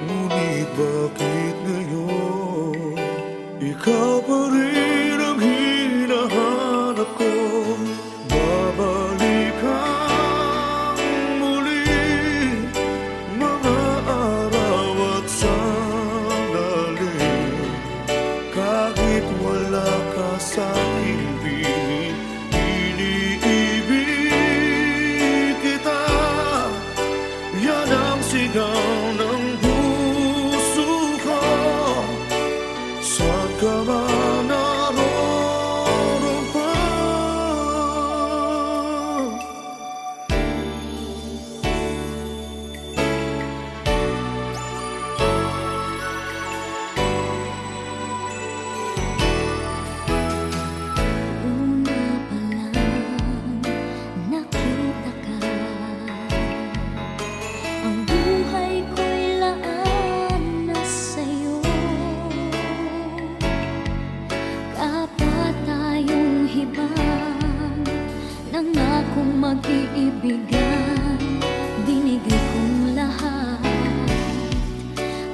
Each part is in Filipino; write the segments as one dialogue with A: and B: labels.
A: Ngunit bakit ngayon ikaw pa rin ang hinahanap ko? Babalik kang muli, mga araw at sandali. Kahit wala ka sa aking piling, iniibig kita. Yan ang sigaw ng puso ko. Saan ka man naroon pa?
B: Una pa lang nakita ka, ang buhay ko'y laan na sa'yo. Kapag tayong hibang, nangakong mag-iibigan, binigay kong lahat.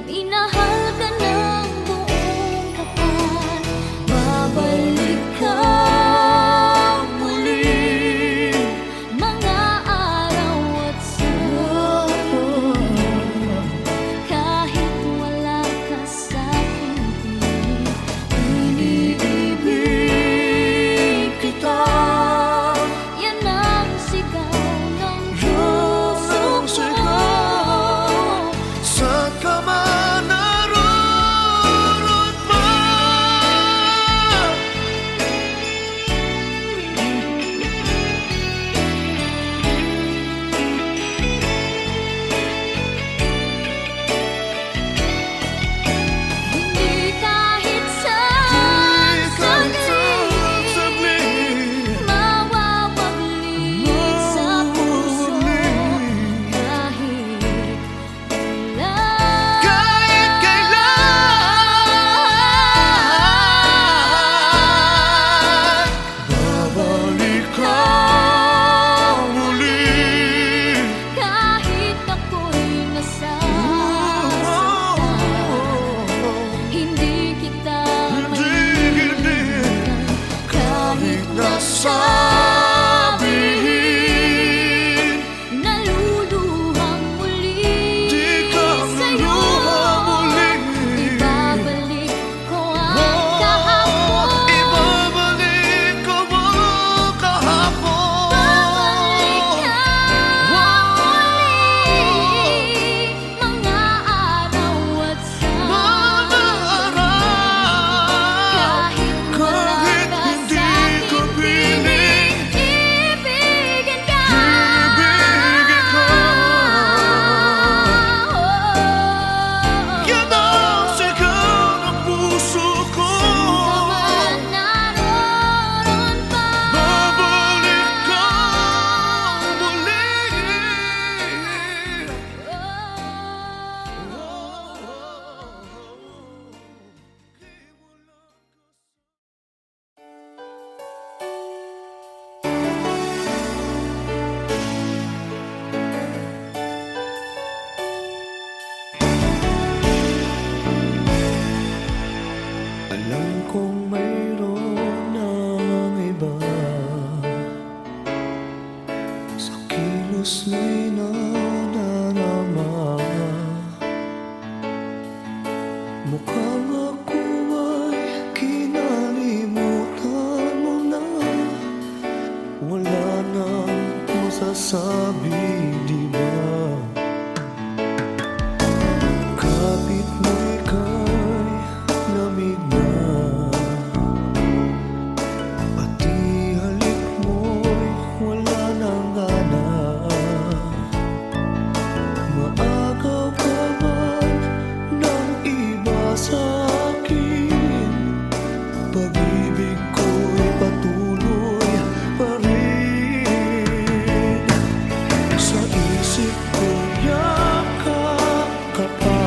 B: Minahal ka ng buong tapat, babalik ka muli, mga araw at sandali. Kahit wala ka sa aking piling, iniibig kita. Yan ang sigaw ng puso ko.
A: Saan ka man naroon pa?
B: Hindi kahit sa saglit mawawaglit sa puso. Kahit
A: Kahit babalik ka muli.
B: kahit ako'y nasasaktan, hindi kita maiiwan. Kahit
A: nasabihin,
B: naluluhang muli
A: di ka
B: sa'yo,
A: maluha muli.
B: ibabalik ko ang kahapon.
A: Ibabalik ko ang kahapon.
B: Babalik ka muli, mga araw at sandali. Kahit wala
A: Kahit
B: ka
A: hindi
B: sa
A: ko
B: aking
A: piling,
B: piling, ibigin ka.
A: ibigin ka. Yan ang sigaw ng puso ko.
B: Saan ka man naroon pa,
A: Babalik ka muli. Alam kong mayroon ng iba sa kilos mo'y nadarama. Mukhang ako ay kinalimutan mo na. Wala nang masasabi, di ba? Kapit mo ika'y lamig na, pati halik mo'y wala nang gana. Maagaw ka man ng iba sa akin, pag-ibig ko'y patuloy pa rin. Sa isip ko yakap ka pa,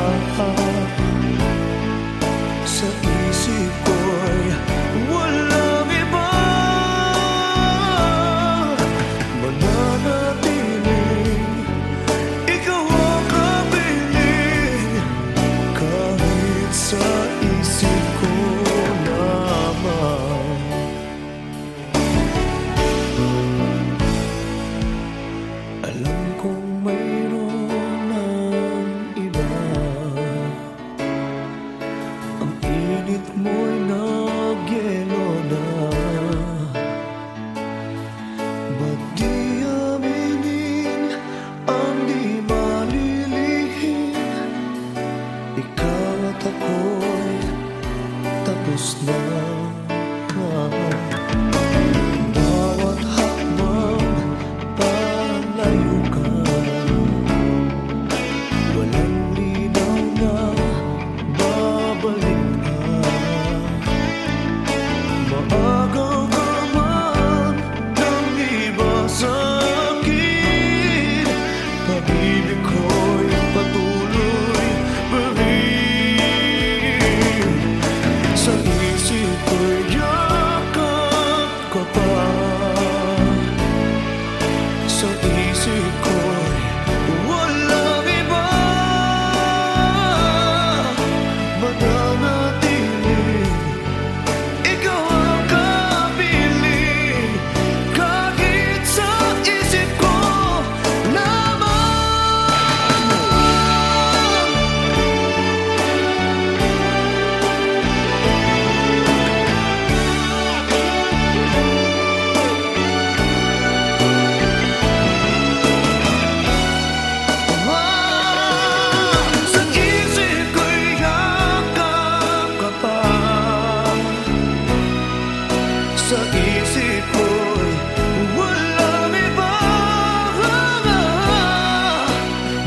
A: ikaw at ako'y tapos na. Bawat hakbang palayo ka, walang linaw na babalik ka. Maagaw ka man ng iba sa akin, pag-ibig ko'y patuloy pa rin. Sa isip ko'y yakap ka pa, sa isip ko'y walang iba. Mananatili, ikaw ang kapiling, kahit sa isip ko lamang. Sa isip ko'y yakap ka pa, sa isip ko'y walang iba.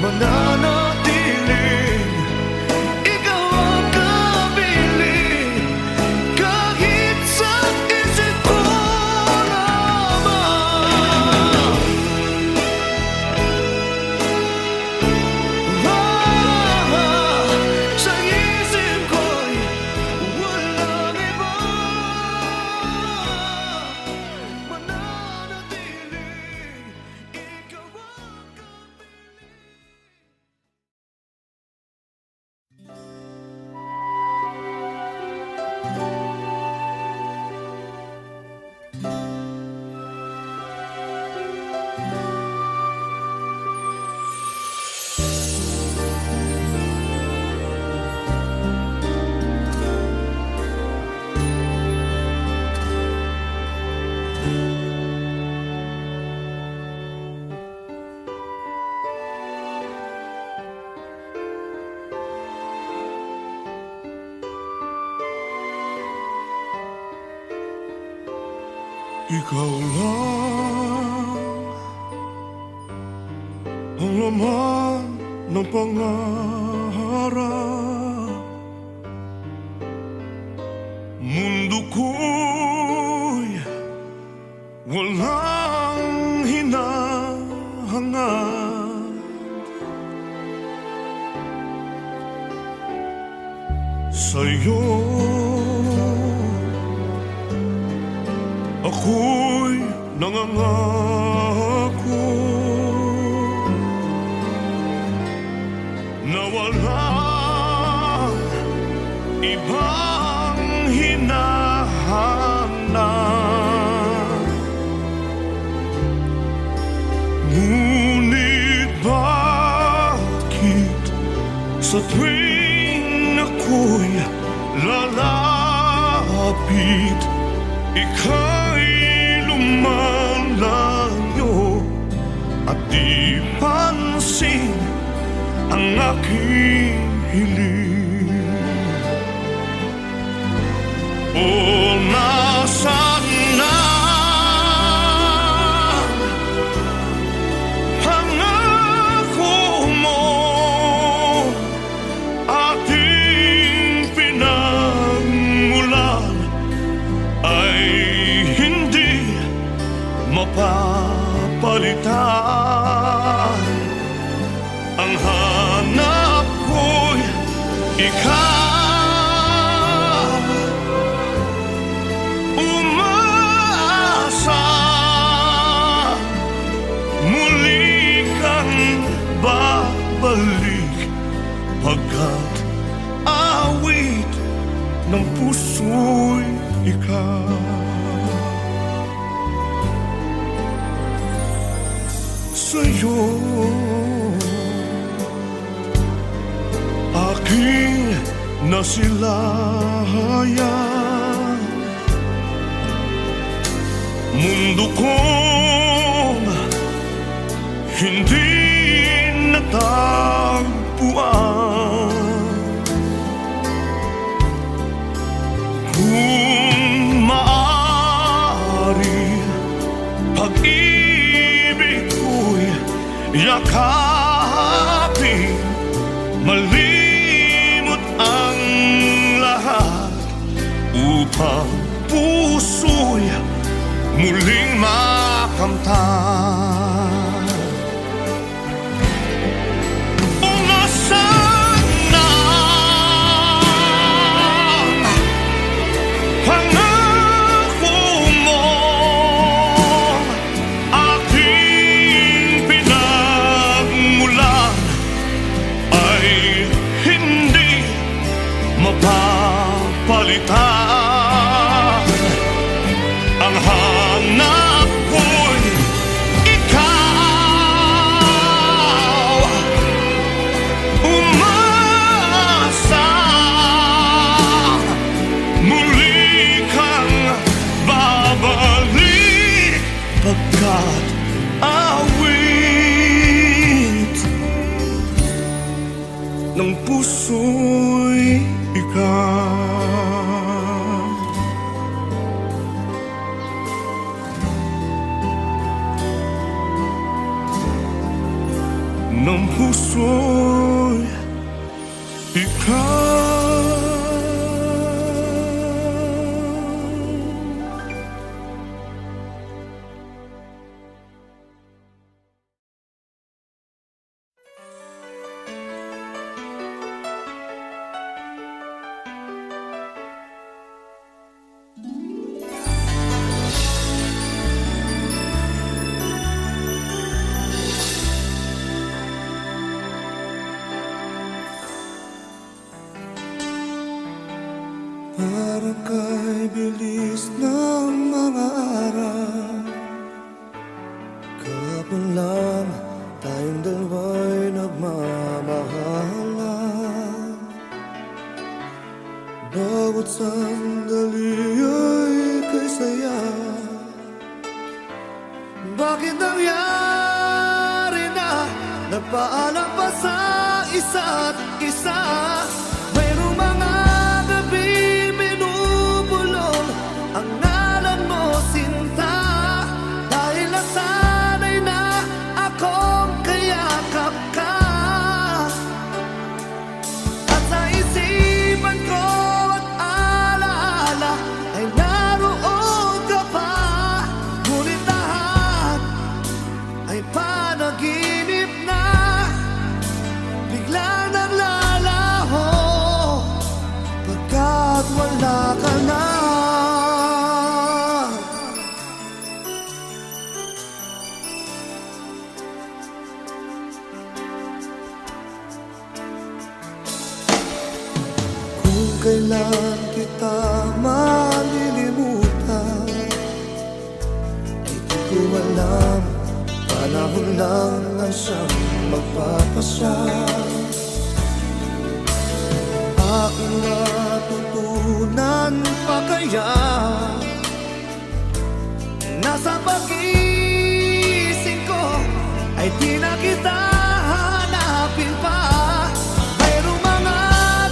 A: Mananatiling, ikaw ang kapiling, kahit sa isip ko lamang. Sa isip ko'y walang iba. Mananatiling, ikaw ang ikaw lang ang laman ng pangarap. Mundo ko'y walang hinahangad. Sa'yo ako'y nangangako na walang ibang hinahanap. Ngunit bakit sa tuwing ako'y lalapit, ika'y lumalayo at di pansin ang aking hiling? O nasaan na pangako mo, ating pinagmulan ay hindi mapapalitan. Ang hanap ko'y ikaw, umaasa muli kang babalik, pagkat awit ng puso'y ikaw. Sa'yo aking nasilayan, mundo kong hindi natagpuan. yakapin, malimot ang lahat, upang puso'y muling makamtan. Umasan na pangako mo, aking pinagmulan ay hindi mapapalitan. Ang hanap ko'y ikaw, umasa, muli kang babalik, pagkat awit ng puso'y ikaw. Ng puso'y ikaw. Para kay bilis ng mga araw, kahapon lang tayong dalawa'y nagmamahalan. Bawat sandali ay kay saya. Bakit nangyari na nagpaalam pa sa isa't isa? Mayroong mga gabi binubulong ang ngalan mo, sinta, dahil nasanay na akong kayakap ka. At sa isipan ko at alaala ay naroon ka pa, ngunit lahat ay panaginip na, biglang naglalaho, pagkat wala ka na. Kung kailan kita malilimutan, di ko alam, panahon lang ang siyang magpapasya. Aking natutunan pa kaya, nasa pag-ising ko ay di na kita hanapin pa. Mayroong mga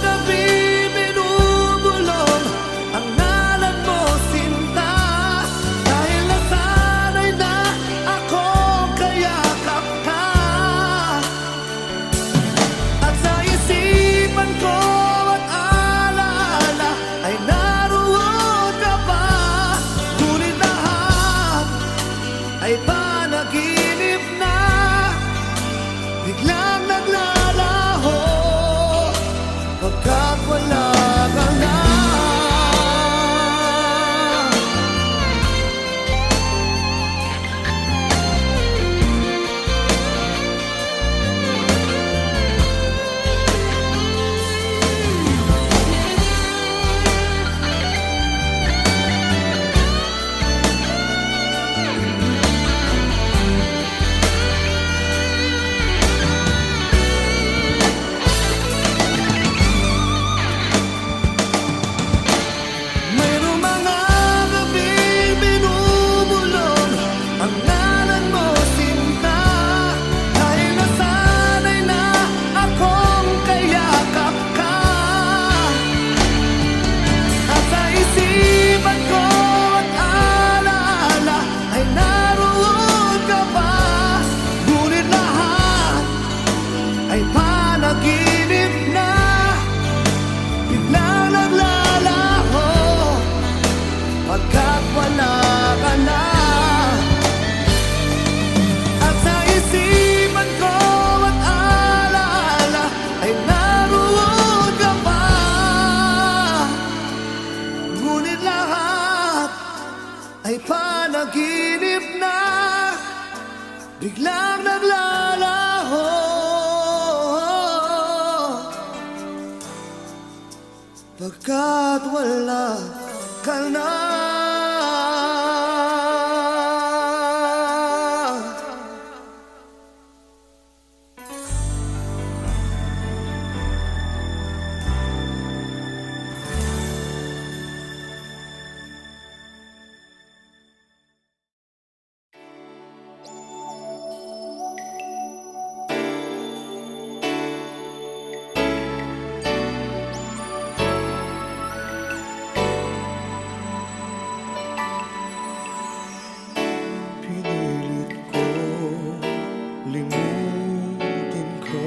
A: gabi binubulong ang ngalan mo, sinta, dahil nasanay na akong kayakap ka. At sa isipan ko at alaala ay naroon ka pa, ngunit lahat pagkat wala ka na. Pinilit ko limutin ka,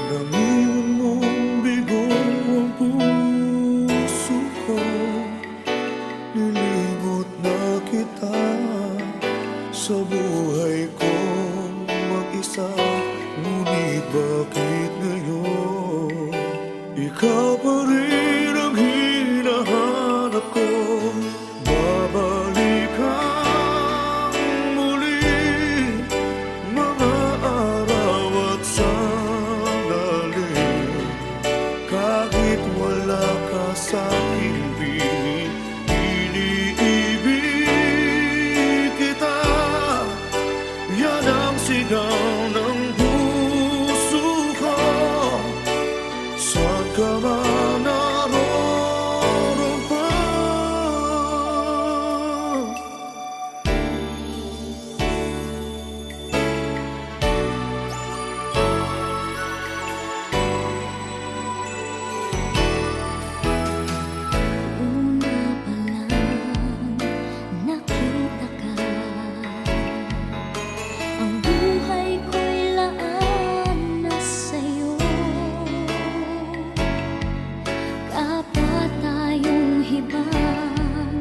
A: daming mong bigo ang puso ko. Nilimot na kita sa buhay kong mag-isa, ngunit bakit ngayon ikaw pa rin ang hinahanap ko? Babalik kang muli, mga araw at sandali, kahit wala ka sa aking piling. Iniibig kita, yan ang sigaw ng puso ko. Saan ka man naroon pa,
B: Una pa lang nakita ka, ang buhay ko'y laan na sa'yo. Kapag tayong hibang,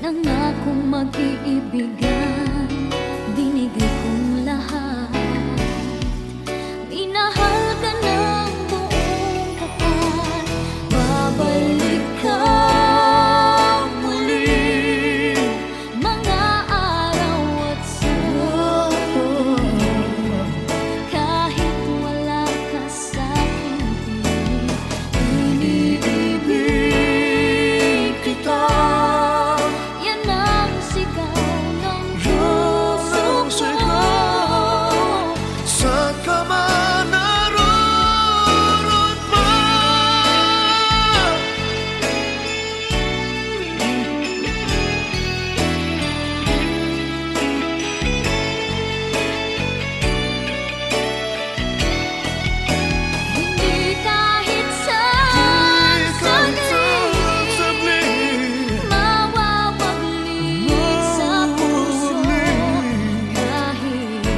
B: nangakong mag-iibigan, binigay kong lahat. Minahal ka ng buong tapat, babalik ka muli, mga araw at sandali, kahit wala ka sa aking piling. Iniibig kita, yan ang sigaw ng puso ko.
A: saan ka man naroon pa.
B: Hindi kahit sa saglit mawawagli sa puso, kahit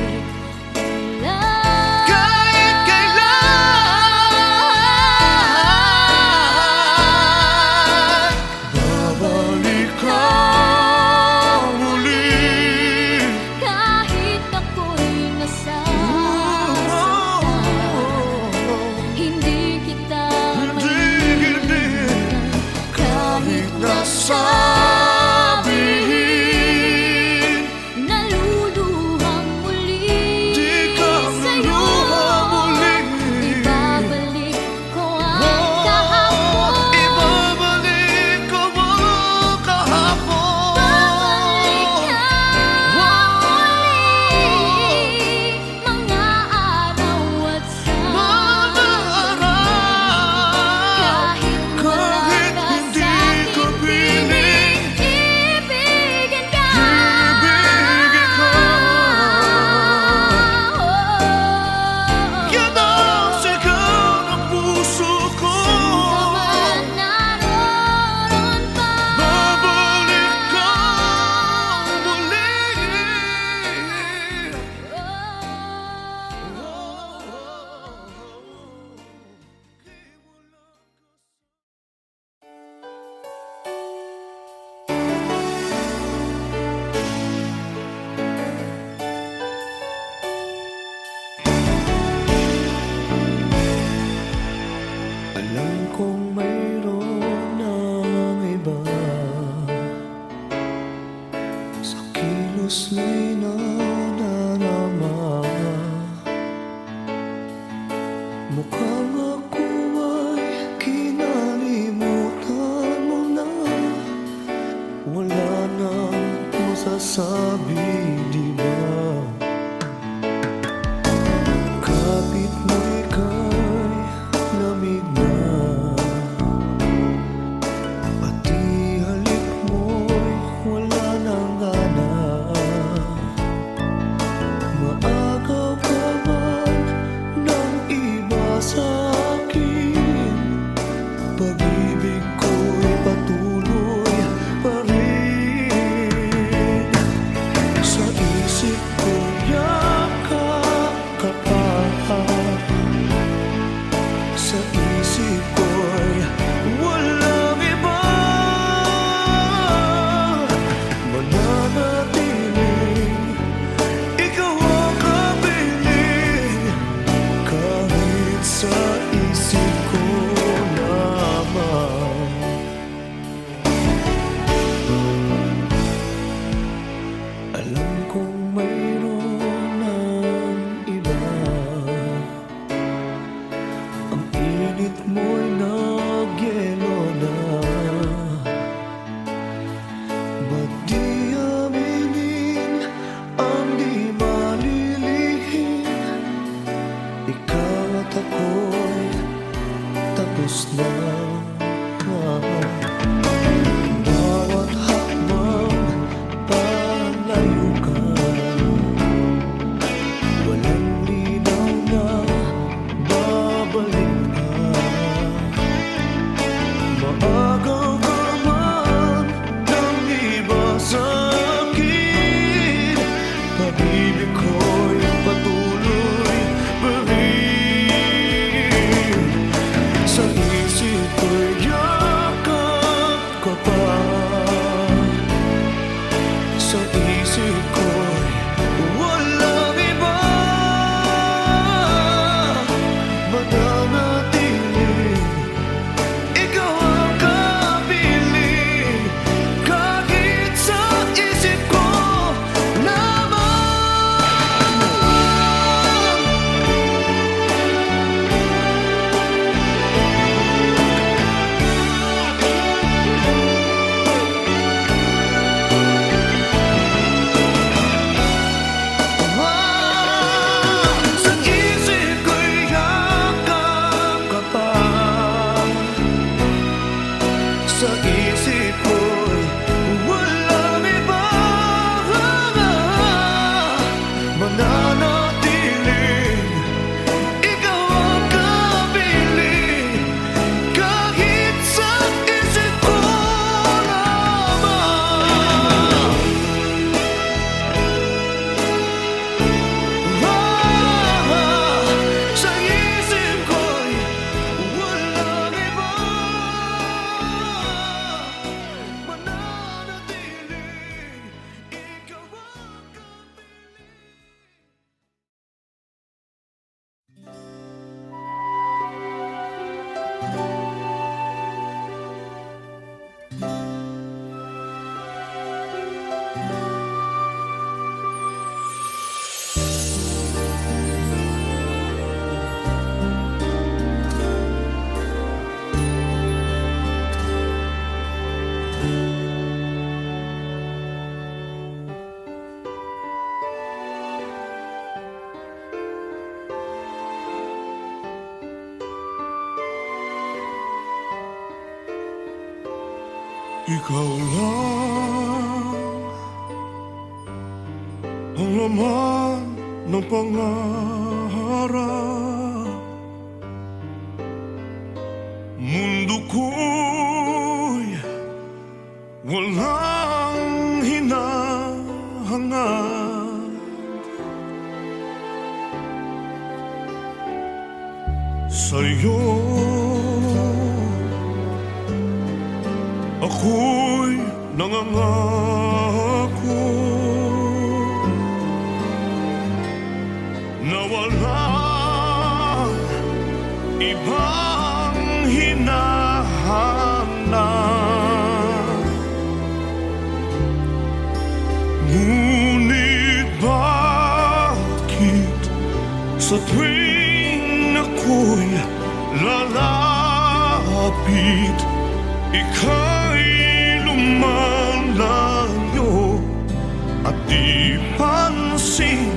A: Kahit kailan, babalik ka muli.
B: kahit ako'y nasasaktan, hindi kita
A: Hindi, kahit nasabihin,
B: naluluhang muli
A: di ka
B: sa'yo.
A: maluha muli.
B: Ibabalik ko ang kahapon,
A: Ibabalik ko ang kahapon.
B: babalik ka muli, mga araw at sandali, kahit wala
A: Kahit
B: ka
A: hindi
B: sa
A: ko
B: aking
A: piling,
B: piling, ibigin ka.
A: ibigin ka. Yan ang sigaw ng puso ko.
B: Saan ka man naroon pa,
A: Babalik ka muli. Alam kong mayroon ng iba sa kilos mo'y nadarama. Mukhang ako ay kinali lamig na. Pati halik mo'y wala nang gana. Maagaw ka man ng iba sa'kin, pag-ibig ko'y patuloy pa rin. Sa isip ko yakap ka pa, sa isip ko'y walang iba. Mananatiling ikaw ang kapiling, kahit sa isip ko lamang. Alam kong mayroon ng iba, ang init mo'y nagyelo na. Ba't di aminin ang di malilihim? Ikaw at ako'y tapos na. Bawat hakbang palayo ka, walang linaw na babalik ka. Maagaw ka man ng iba sa'kin, pag-ibig ko'y patuloy pa rin. Sa isip ko'y yakap ka pa, sa isip ko'y walang iba. Mananatiling ikaw ang kapiling, kahit sa isip ko lamang. Sa isip ko'y yakap ka pa, sa isip ko'y walang iba. Mananatiling ikaw ang kapiling, kahit sa isip ko lamang. Sa isip ko'y walang iba. Mananatiling ikaw ang Ikaw lang ang laman ng pangarap. Mundo ko'y walang hinahangad. Sa'yo ako'y nangangako na walang ibang hinahanap. Ngunit bakit sa tuwing ako'y lalapit, ika'y lumalayo at di pansin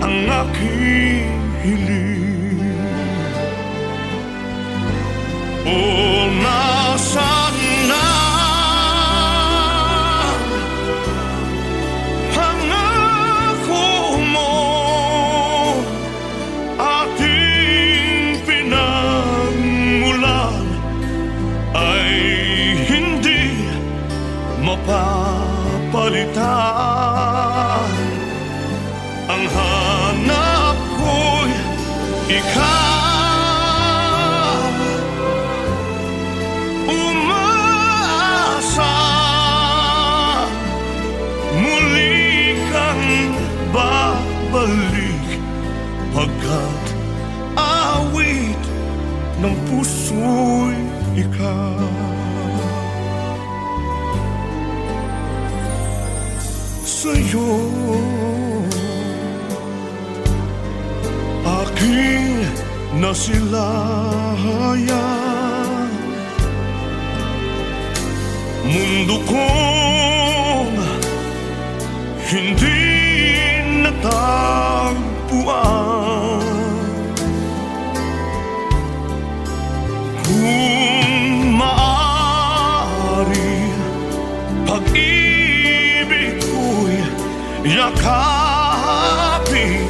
A: ang aking hiling. O nasaan na pangako mo? Ating pinagmulan ay hindi mapapalitan. Ang hanap ko'y ikaw, umaasa muli kang babalik, pagkat awit ng puso'y ikaw. Sa'yo aking nasilayan, mundo kong hindi natagpuan. Kung maaari, pag-ibig ko'y yakapin,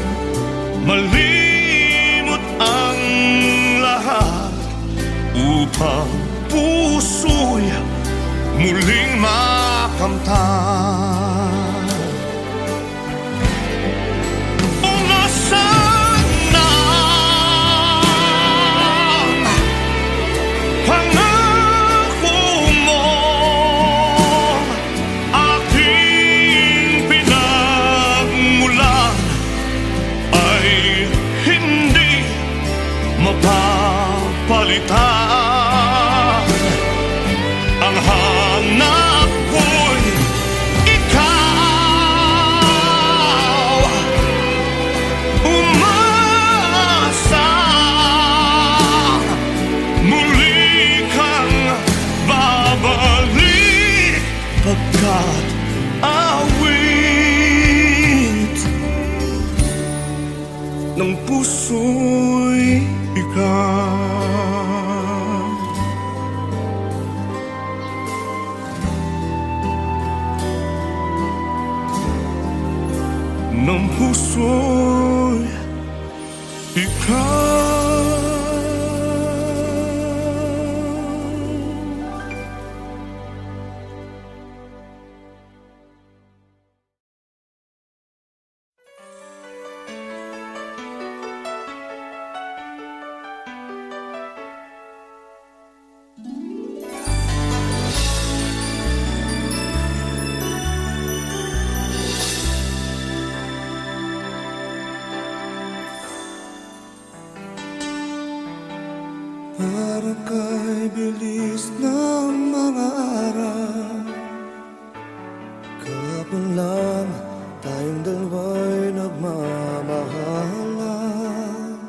A: malimot ang lahat, upang puso'y muling makamtan. O nasaan na pangako mo? Aking pinagmulan ay hindi mapapalitan. Ang hanap ko'y ikaw, umaasa muli kang babalik, pagkat awit ng puso'y ikaw. Ng puso'y ikaw. Parang kay bilis ng mga araw, kahapon lang tayong dalawa'y nagmamahalan.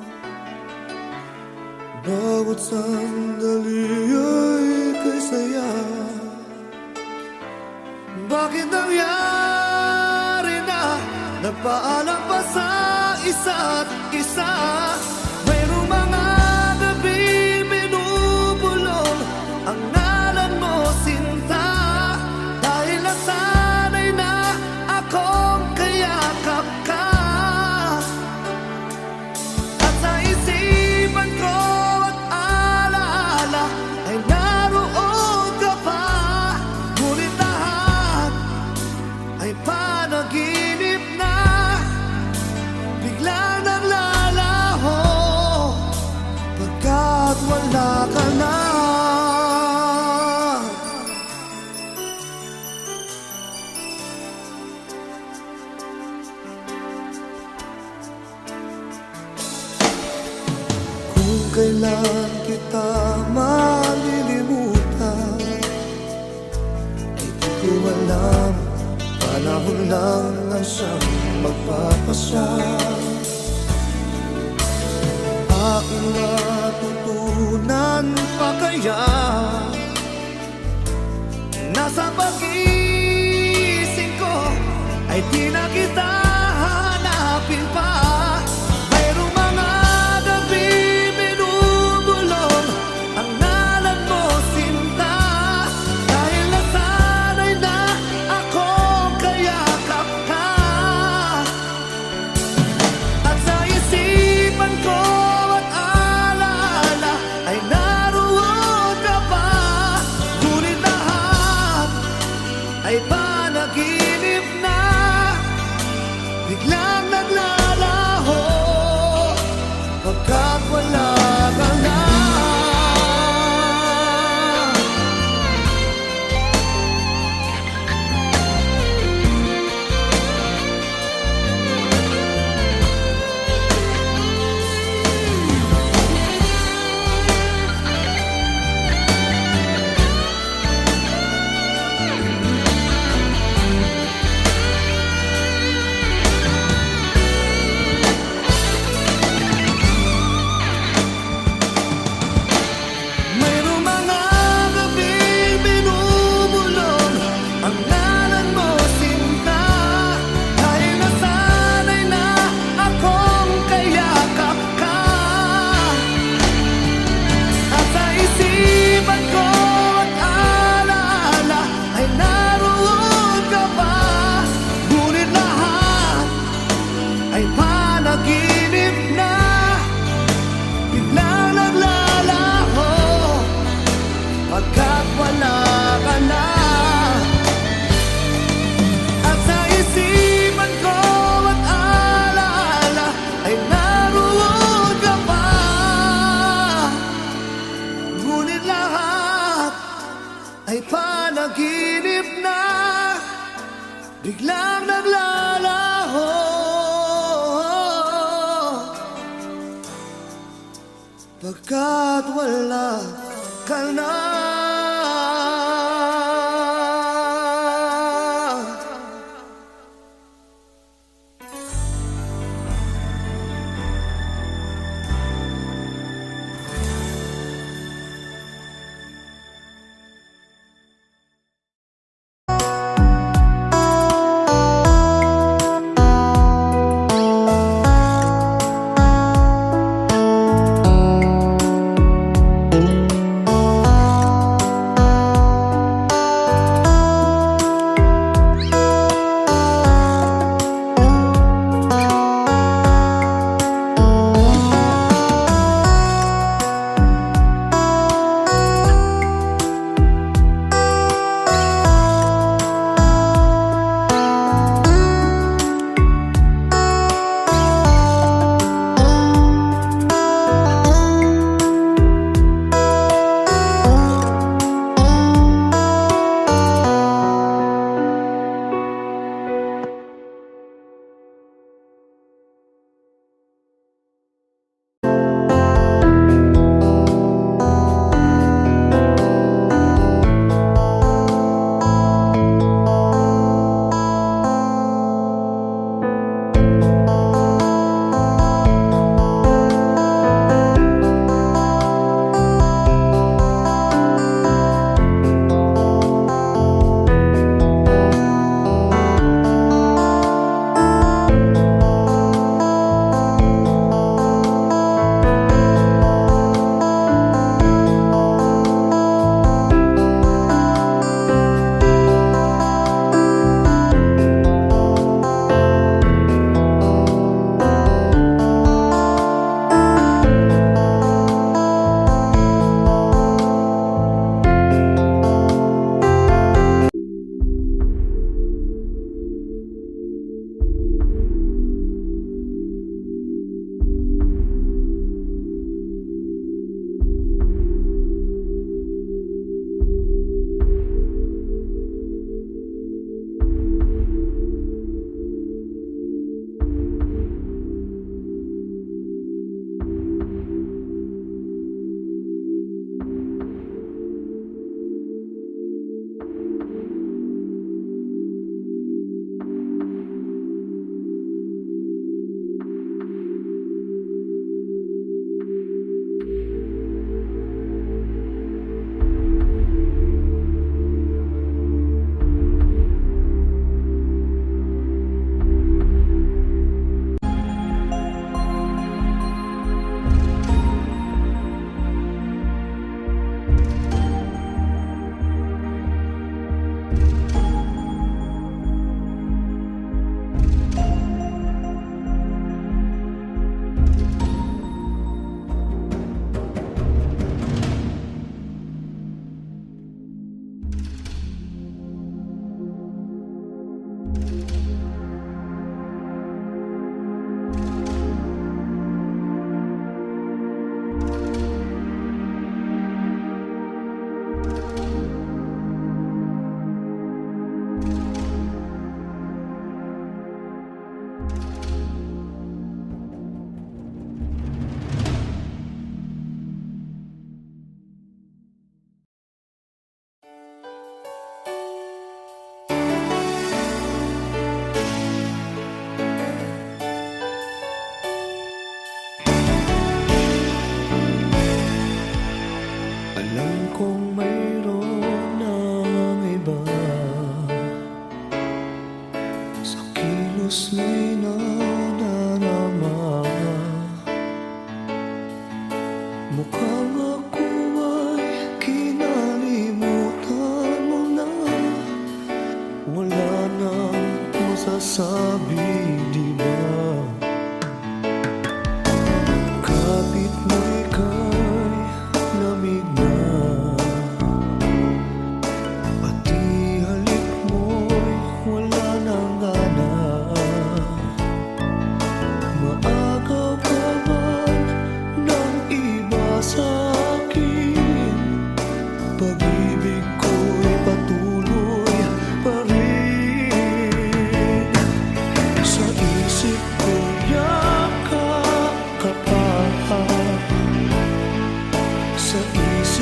A: Bawat sandali ay kay saya. Bakit nangyari na nagpaalam pa sa isa't isa? Mayroong mga ang ngalan mo, sinta, dahil nasanay na akong kayakap ka. At sa isipan ko at alaala ay naroon ka pa. Ngunit lahat ay panaginip na, biglang naglalaho, pagkat wala ka na. Kailan kita malilimutan, ay di ko alam. Panahon lang ang siyang magpapasya. Aking natutunan pa kaya, nasa pag-ising ko ay di na kita hanapin pa. Mayroong mga gabi binubulong ang ngalan ay panaginip na biglang naglalaho. Pagkat wala ka na.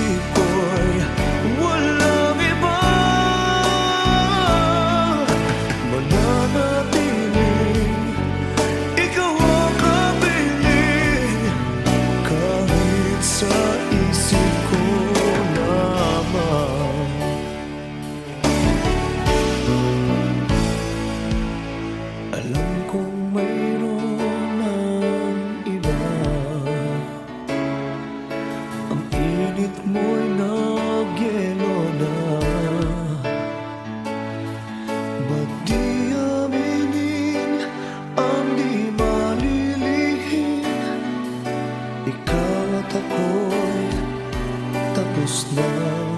A: isip ko'y walang iba. Mananatiling ikaw ang kapiling, kahit sa isip ko lamang. Alam kong mayroon ng iba, ang init mo'y nagyelo na. Ba't di aminin ang di malilihim? Ikaw at ako'y tapos na.